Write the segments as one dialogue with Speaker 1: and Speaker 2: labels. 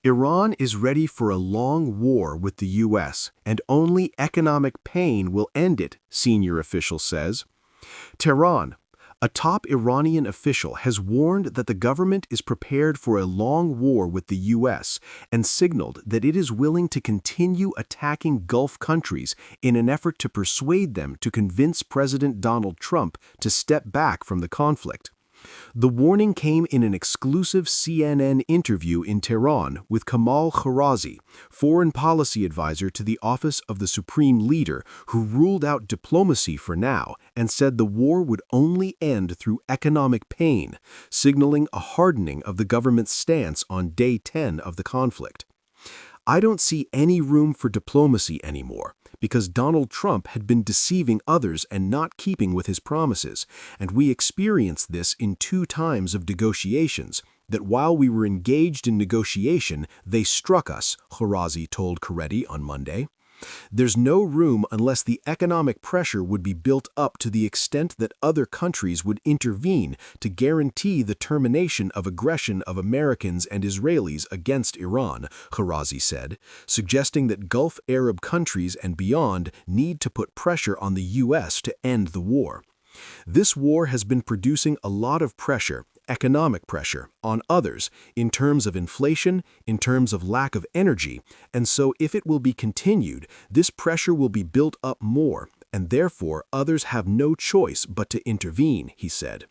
Speaker 1: Iran is ready for a long war with the U.S., and only economic pain will end it, senior official says. Tehran. A top Iranian official has warned that the government is prepared for a long war with the U.S. and signaled that it is willing to continue attacking Gulf countries in an effort to persuade them to convince President Donald Trump to step back from the conflict. The warning came in an exclusive CNN interview in Tehran with Kamal Kharazi, foreign policy advisor to the office of the Supreme Leader, who ruled out diplomacy for now and said the war would only end through economic pain, signaling a hardening of the government's stance on day 10 of the conflict. "I don't see any room for diplomacy anymore, because Donald Trump had been deceiving others and not keeping with his promises, and we experienced this in 2 times of negotiations, that while we were engaged in negotiation, they struck us," Kharazi told Karetti on Monday. "There's no room unless the economic pressure would be built up to the extent that other countries would intervene to guarantee the termination of aggression of Americans and Israelis against Iran," Kharazi said, suggesting that Gulf Arab countries and beyond need to put pressure on the U.S. to end the war. "This war has been producing a lot of pressure, economic pressure, on others in terms of inflation, in terms of lack of energy, and so if it will be continued, this pressure will be built up more, and therefore others have no choice but to intervene," he said.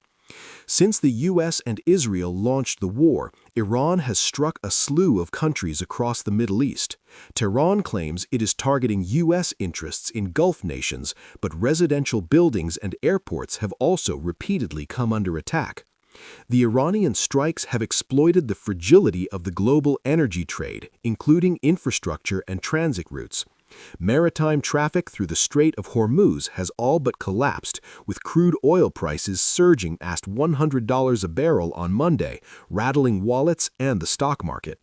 Speaker 1: Since the U.S. and Israel launched the war, Iran has struck a slew of countries across the Middle East. Tehran claims it is targeting U.S. interests in Gulf nations, but residential buildings and airports have also repeatedly come under attack. The Iranian strikes have exploited the fragility of the global energy trade, including infrastructure and transit routes. Maritime traffic through the Strait of Hormuz has all but collapsed, with crude oil prices surging past $100 a barrel on Monday, rattling wallets and the stock market.